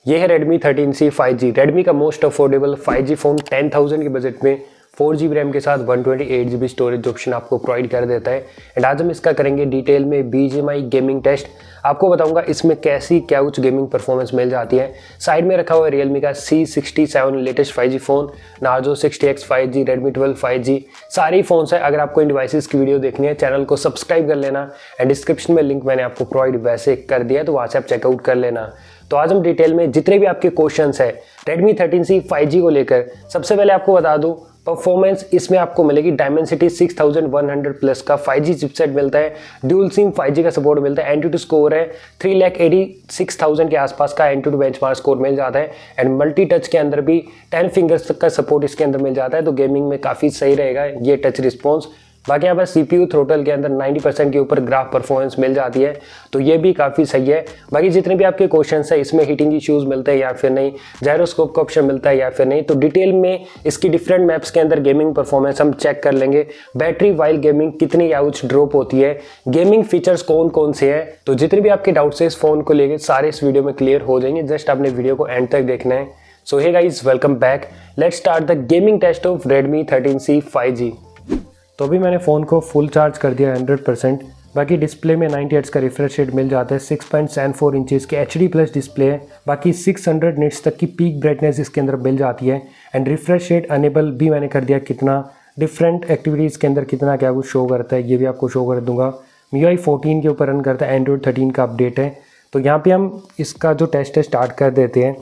ये है Redmi 13C 5G, Redmi का मोस्ट अफोर्डेबल 5G फ़ोन 10,000 के बजट में 4GB रैम के साथ 128GB स्टोरेज ऑप्शन आपको प्रोवाइड कर देता है। एंड आज हम इसका करेंगे डिटेल में BGMI गेमिंग टेस्ट। आपको बताऊंगा इसमें कैसी क्या कुछ गेमिंग परफॉर्मेंस मिल जाती है। साइड में रखा हुआ है Realme का C67 latest 5G phone, Narzo 60X 5G, Redmi 12 5G, सारे फ़ोन्स है। अगर आपको इन डिवाइसेस की वीडियो देखनी है चैनल को सब्सक्राइब कर लेना एंड डिस्क्रिप्शन में लिंक मैंने आपको प्रोवाइड वैसे कर दिया है, तो वहाँ से आप चेकआउट कर लेना। तो आज हम डिटेल में जितने भी आपके क्वेश्चंस है Redmi 13C 5G को लेकर, सबसे पहले आपको बता दूं परफॉर्मेंस इसमें आपको मिलेगी Dimensity 6100 प्लस का 5G चिपसेट मिलता है, ड्यूल सिम 5G का सपोर्ट मिलता है, एंटूटू स्कोर है 3,86,000 के आसपास का एंटूटू बेंचमार्क स्कोर मिल जाता है एंड मल्टी टच के अंदर भी 10 फिंगर्स तक का सपोर्ट इसके अंदर मिल जाता है। तो गेमिंग में काफ़ी सही रहेगा ये टच रिस्पॉन्स। बाकी यहाँ पर CPU थ्रोटल के अंदर 90% के ऊपर ग्राफ परफॉर्मेंस मिल जाती है, तो ये भी काफ़ी सही है। बाकी जितने भी आपके क्वेश्चंस है इसमें हीटिंग इश्यूज मिलते हैं या फिर नहीं, जायरोस्कोप का ऑप्शन मिलता है या फिर नहीं, तो डिटेल में इसकी डिफरेंट मैप्स के अंदर गेमिंग परफॉर्मेंस हम चेक कर लेंगे। बैटरी वाइल गेमिंग कितनी याउच ड्रॉप होती है, गेमिंग फीचर्स कौन कौन से हैं, तो जितने भी आपके डाउट्स है इस फोन को लेकर सारे इस वीडियो में क्लियर हो जाएंगे। जस्ट आपने वीडियो को एंड तक देखना है। So hey guys, welcome back. Let's start the gaming test of Redmi 13C 5G। तो अभी मैंने फ़ोन को फुल चार्ज कर दिया 100%। बाकी डिस्प्ले में 90 हर्ट्ज का रिफ्रेश रेट मिल जाता है, 6.74 इंचेस की HD प्लस डिस्प्ले है। बाकी 600 निट्स तक की पीक ब्राइटनेस इसके अंदर मिल जाती है एंड रिफ्रेश रेट अनेबल भी मैंने कर दिया। कितना डिफरेंट एक्टिविटीज़ के अंदर कितना क्या कुछ शो करता है ये भी आपको शो कर दूंगा। MIUI 14 के ऊपर रन करता है, Android 13 का अपडेट है। तो यहाँ पर हम इसका जो टेस्ट है स्टार्ट कर देते हैं।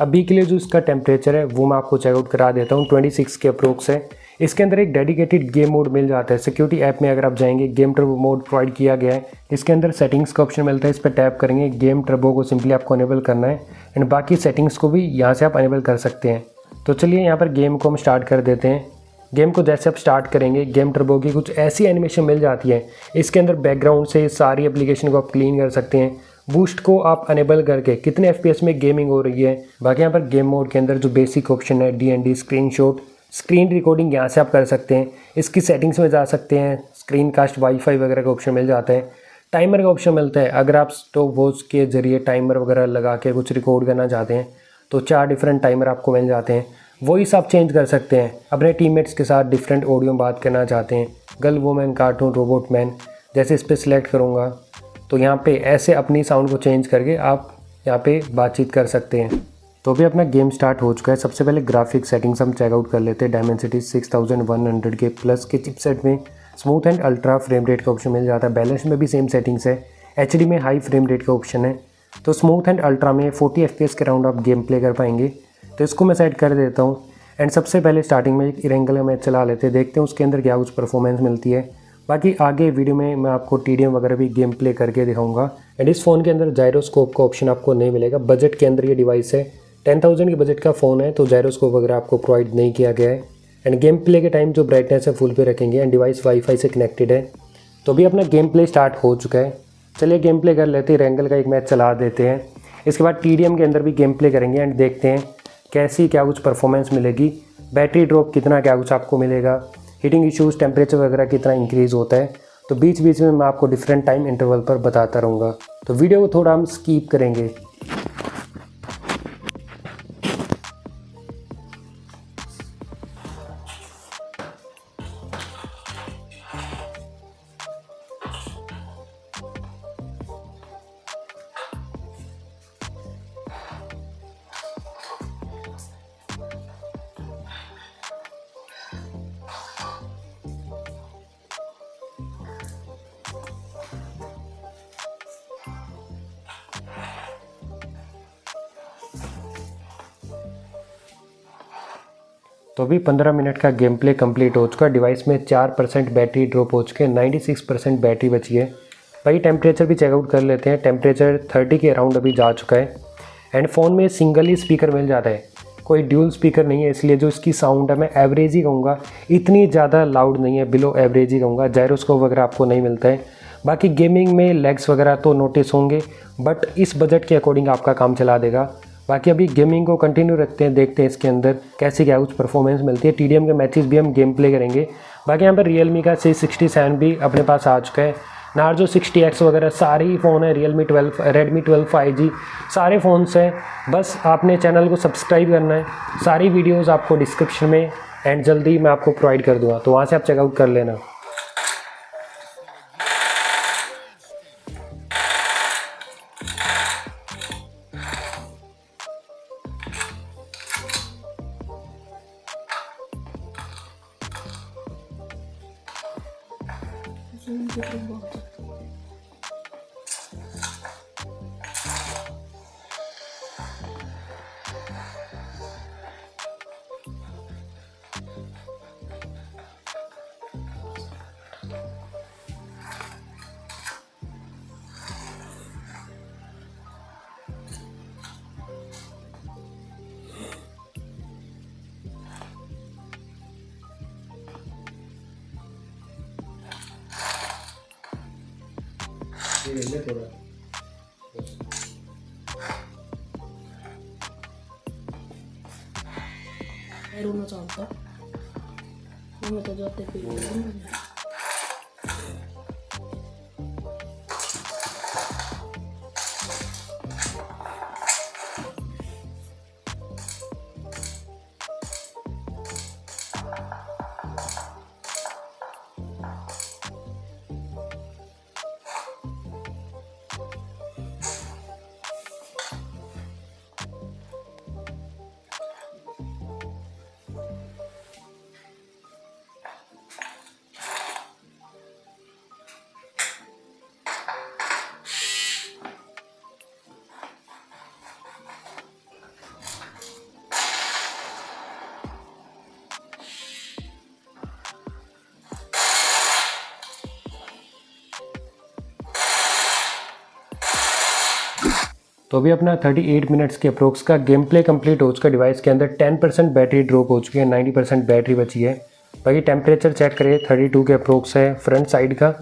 अभी के लिए जो इसका टेम्परेचर है वो मैं आपको चेकआउट करा देता हूँ, 26 के अप्रोक्स है। इसके अंदर एक डेडिकेटेड गेम मोड मिल जाता है। सिक्योरिटी ऐप में अगर आप जाएंगे गेम टर्बो मोड प्रोवाइड किया गया है। इसके अंदर सेटिंग्स का ऑप्शन मिलता है, इस पर टैप करेंगे, गेम टर्बो को सिंपली आपको अनेबल करना है एंड बाकी सेटिंग्स को भी यहाँ से आप अनेबल कर सकते हैं। तो चलिए यहाँ पर गेम को हम स्टार्ट कर देते हैं। गेम को जैसे आप स्टार्ट करेंगे गेम टर्बो की कुछ ऐसी एनिमेशन मिल जाती है। इसके अंदर बैकग्राउंड से सारी एप्लीकेशन को आप क्लीन कर सकते हैं। बूस्ट को आप अनेबल करके कितने FPS में गेमिंग हो रही है। बाकी यहाँ पर गेम मोड के अंदर जो बेसिक ऑप्शन है DND स्क्रीनशॉट, स्क्रीन रिकॉर्डिंग यहाँ से आप कर सकते हैं। इसकी सेटिंग्स में जा सकते हैं, स्क्रीन कास्ट वाईफाई वगैरह का ऑप्शन मिल जाता है। टाइमर का ऑप्शन मिलता है, अगर आप स्टॉप वॉच के जरिए टाइमर वगैरह लगा के कुछ रिकॉर्ड करना चाहते हैं तो 4 डिफरेंट टाइमर आपको मिल जाते हैं। वॉइस आप चेंज कर सकते हैं, अपने टीममेट्स के साथ डिफरेंट ऑडियो बात करना चाहते हैं, girl women cartoon robot man, जैसे इस पर सिलेक्ट करूँगा तो यहाँ पे ऐसे अपनी साउंड को चेंज करके आप यहाँ पे बातचीत कर सकते हैं। तो अभी अपना गेम स्टार्ट हो चुका है। सबसे पहले ग्राफिक सेटिंग्स हम चेकआउट कर लेते हैं। Dimensity 6100 के प्लस के चिपसेट में smooth and ultra frame rate का ऑप्शन मिल जाता है। बैलेंस में भी सेम सेटिंग्स है। HD में हाई फ्रेम रेट का ऑप्शन है। तो स्मूथ एंड अल्ट्रा में 40 FPS के राउंड आप गेम प्ले कर पाएंगे, तो इसको मैं सेट कर देता हूँ। एंड सबसे पहले स्टार्टिंग में एक इरेंगल का मैच चला लेते हैं, देखते हैं उसके अंदर क्या कुछ परफॉर्मेंस मिलती है। बाकी आगे वीडियो में मैं आपको TDM वगैरह भी गेम प्ले करके दिखाऊंगा। एंड इस फ़ोन के अंदर जायरोस्कोप का ऑप्शन आपको नहीं मिलेगा। बजट के अंदर ये डिवाइस है, 10,000 के बजट का फ़ोन है, तो जायरोस्कोप वगैरह आपको प्रोवाइड नहीं किया गया है। एंड गेम प्ले के टाइम जो ब्राइटनेस है फुल पे रखेंगे एंड डिवाइस वाईफाई से कनेक्टेड है। तो अभी अपना गेम प्ले स्टार्ट हो चुका है। चलिए गेम प्ले कर लेते हैं, रेंगल का एक मैच चला देते हैं। इसके बाद TDM के अंदर भी गेम प्ले करेंगे एंड देखते हैं कैसी क्या कुछ परफॉर्मेंस मिलेगी, बैटरी ड्रॉप कितना क्या कुछ आपको मिलेगा, हीटिंग इश्यूज़, टेम्परेचर वगैरह कितना इंक्रीज़ होता है। तो बीच बीच में मैं आपको डिफरेंट टाइम इंटरवल पर बताता रहूँगा, तो वीडियो को थोड़ा हम स्कीप करेंगे। तो अभी 15 मिनट का गेम प्ले कम्प्लीट हो चुका। डिवाइस में 4% बैटरी ड्रॉप हो चुके हैं, 96% बैटरी बची है। भाई टेम्परेचर भी चेकआउट कर लेते हैं। टेम्परेचर 30 के अराउंड अभी जा चुका है एंड फ़ोन में सिंगल ही स्पीकर मिल जाता है, कोई ड्यूल स्पीकर नहीं है, इसलिए जो इसकी साउंड है मैं एवरेज ही कहूँगा, इतनी ज़्यादा लाउड नहीं है, बिलो एवरेज ही कहूँगा। जायरोस्कोप वगैरह आपको नहीं मिलता है। बाकी गेमिंग में लेग्स वगैरह तो नोटिस होंगे, बट इस बजट के अकॉर्डिंग आपका काम चला देगा। बाकी अभी गेमिंग को कंटिन्यू रखते हैं, देखते हैं इसके अंदर कैसी क्या कुछ परफॉर्मेंस मिलती है। TDM के मैचेस भी हम गेम प्ले करेंगे। बाकी यहाँ पर Realme का C67 भी अपने पास आ चुका है। नार्जो 60X वगैरह सारे ही फ़ोन है, Realme 12, Redmi 12 5G सारे फ़ोन्स हैं। बस आपने चैनल को सब्सक्राइब करना है, सारी वीडियोज़ आपको डिस्क्रिप्शन में एंड जल्दी मैं आपको प्रोवाइड कर दूँगा, तो वहाँ से आप चेकआउट कर लेना। रोना चाहता मैं तो जाते पे तो अभी अपना 38 मिनट्स के अप्रोक्स का गेम प्ले कंप्लीट हो चुका। डिवाइस के अंदर 10% बैटरी ड्रॉप हो चुकी है, 90% बैटरी बची है। बाकी टेम्परेचर चेक करिए 32 के अप्रोक्स है फ्रंट साइड का,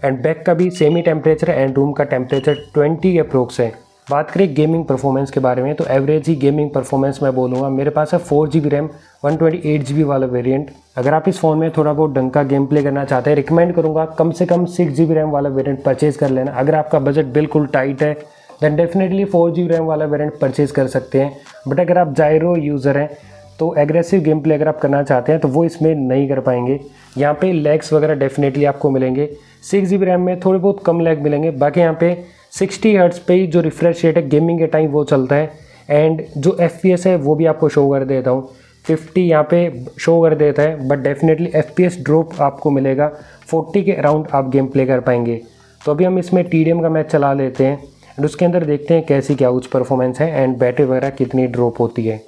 एंड बैक का भी सेम ही टेम्परेचर है, एंड रूम का टेम्परेचर 20 के अप्रोक्स है। बात करें गेमिंग परफॉर्मेंस के बारे में, तो एवरेज ही गेमिंग परफॉर्मेंस मैं बोलूँगा। मेरे पास है 4GB रैम 128GB वाला वेरिएंट। अगर आप इस फ़ोन में थोड़ा बहुत ढंग का गेम प्ले करना चाहते हैं, रिकमेंड करूँगा कम से कम 6GB रैम वाला वेरिएंट परचेज़ कर लेना। अगर आपका बजट बिल्कुल टाइट है देन डेफिनेटली 4GB रैम वाला वेरिएंट परचेज़ कर सकते हैं। बट अगर आप जायरो यूज़र हैं तो एग्रेसिव गेम प्ले अगर आप करना चाहते हैं तो वो इसमें नहीं कर पाएंगे। यहाँ पे लैग्स वगैरह डेफिनेटली आपको मिलेंगे। 6GB रैम में थोड़े बहुत कम लैग मिलेंगे। बाकी यहाँ पे 60 हर्ट्ज़ पे ही जो रिफ्रेश रेट है गेमिंग के टाइम वो चलता है, एंड जो FPS है वो भी आपको शो कर देता हूँ। 50 यहाँ पे शो कर देता है, बट डेफिनेटली FPS ड्रॉप आपको मिलेगा। 40 के अराउंड आप गेम प्ले कर पाएंगे। तो अभी हम इसमें TDM का मैच चला लेते हैं एंड उसके अंदर देखते हैं कैसी क्या उच्च परफॉर्मेंस है एंड बैटरी वगैरह कितनी ड्रॉप होती है।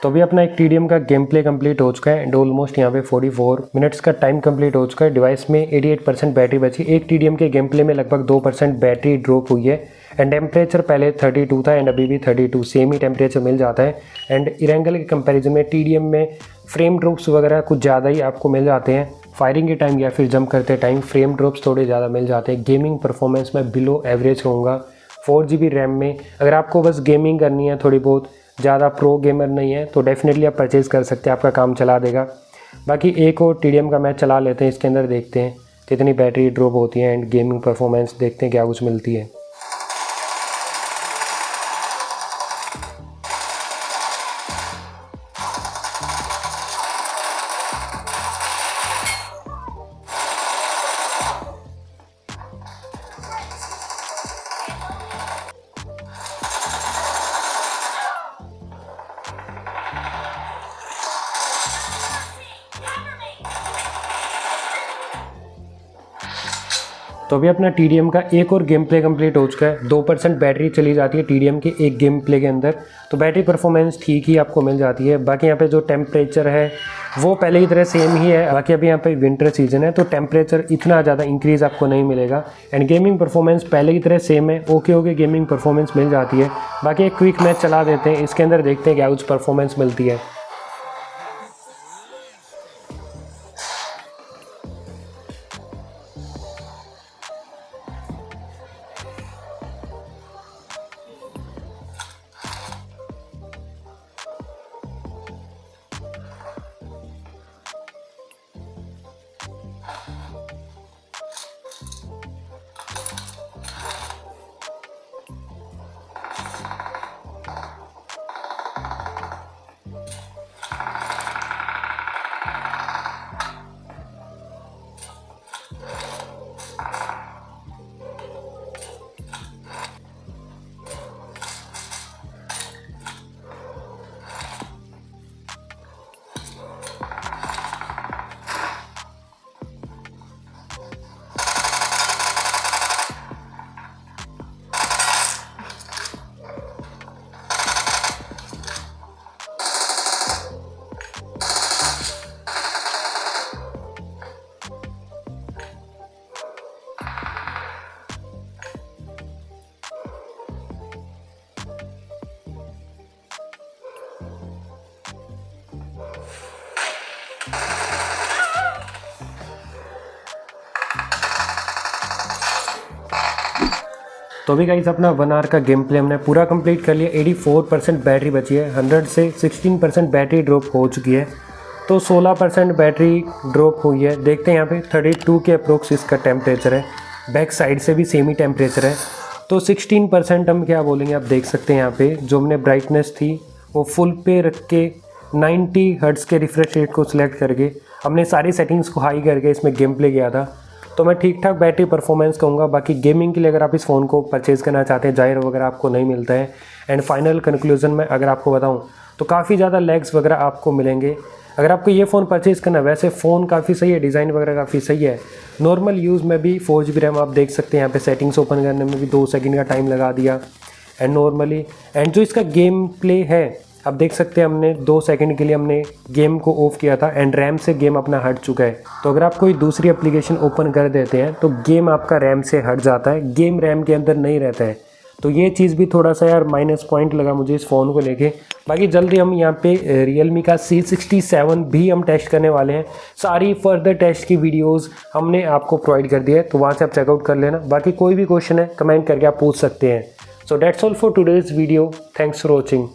तो अभी अपना एक TDM का गेम प्ले कंप्लीट हो चुका है एंड ऑलमोस्ट यहाँ पे 44 मिनट्स का टाइम कंप्लीट हो चुका है। डिवाइस में 88% बैटरी बची। एक TDM के गेम प्ले में लगभग 2% बैटरी ड्रॉप हुई है एंड टेम्परेचर पहले 32 था एंड अभी भी 32 सेम ही टेम्परेचर मिल जाता है। एंड इरेंगल के कंपैरिजन में TDM में फ्रेम ड्रॉप्स वगैरह कुछ ज़्यादा ही आपको मिल जाते हैं। फायरिंग के टाइम या फिर जंप करते टाइम फ्रेम ड्रॉप्स थोड़े ज़्यादा मिल जाते हैं। गेमिंग परफॉर्मेंस में बिलो एवरेज कहूँगा। 4GB रैम में अगर आपको बस गेमिंग करनी है, थोड़ी बहुत ज़्यादा प्रो गेमर नहीं है, तो डेफिनेटली आप परचेज़ कर सकते हैं, आपका काम चला देगा। बाकी एक और TDM का मैच चला लेते हैं, इसके अंदर देखते हैं कितनी बैटरी ड्रॉप होती है एंड गेमिंग परफॉर्मेंस देखते हैं क्या कुछ मिलती है। तो अभी अपना TDM का एक और गेम प्ले कंप्लीट हो चुका है। 2% बैटरी चली जाती है TDM के एक गेम प्ले के अंदर, तो बैटरी परफॉर्मेंस ठीक ही आपको मिल जाती है। बाकी यहाँ पे जो टेम्परेचर है वो पहले की तरह सेम ही है। बाकी अभी यहाँ पे विंटर सीजन है तो टेम्परेचर इतना ज़्यादा इंक्रीज़ आपको नहीं मिलेगा। एंड गेमिंग परफॉर्मेंस पहले की तरह सेम है, ओके गेमिंग परफॉर्मेंस मिल जाती है। बाकी एक क्विक मैच चला देते हैं, इसके अंदर देखते हैं क्या कुछ परफॉर्मेंस मिलती है। तो अभी गाइस अपना 1 आवर का गेम प्ले हमने पूरा कंप्लीट कर लिया। 84% बैटरी बची है, 100 से 16% बैटरी ड्रॉप हो चुकी है, तो 16% बैटरी ड्रॉप हुई है। देखते हैं यहाँ पे 32 के अप्रोक्स इसका टेम्परेचर है, बैक साइड से भी सेम ही टेम्परेचर है। तो 16% हम क्या बोलेंगे, आप देख सकते हैं यहाँ पे जो हमने ब्राइटनेस थी वो फुल पे रख के 90 हर्ट्ज़ के रिफ्रेश रेट को सिलेक्ट करके हमने सारी सेटिंग्स को हाई करके इसमें गेम प्ले किया था, तो मैं ठीक ठाक बैटरी परफॉर्मेंस कहूँगा। बाकी गेमिंग के लिए अगर आप इस फ़ोन को परचेज़ करना चाहते हैं, जाहिर वगैरह आपको नहीं मिलता है। एंड फाइनल कंक्लूजन में अगर आपको बताऊँ तो काफ़ी ज़्यादा लैग्स वगैरह आपको मिलेंगे अगर आपको ये फ़ोन परचेज़ करना है। वैसे फ़ोन काफ़ी सही है, डिज़ाइन वगैरह काफ़ी सही है। नॉर्मल यूज़ में भी 4GB रैम आप देख सकते हैं, यहाँ पे सेटिंग्स ओपन करने में भी 2 सेकंड का टाइम लगा दिया। एंड नॉर्मली एंड जो इसका गेम प्ले है आप देख सकते हैं, हमने 2 सेकंड के लिए हमने गेम को ऑफ किया था एंड रैम से गेम अपना हट चुका है। तो अगर आप कोई दूसरी एप्लीकेशन ओपन कर देते हैं तो गेम आपका रैम से हट जाता है, गेम रैम के अंदर नहीं रहता है। तो ये चीज़ भी थोड़ा सा यार माइनस पॉइंट लगा मुझे इस फ़ोन को लेके। बाकी जल्दी हम यहाँ पे Realme का C67 भी हम टेस्ट करने वाले हैं। सारी फर्दर टेस्ट की वीडियोस हमने आपको प्रोवाइड कर दी है, तो वहाँ से आप चेकआउट कर लेना। बाकी कोई भी क्वेश्चन है कमेंट करके आप पूछ सकते हैं। So that's all for today's video, thanks for watching.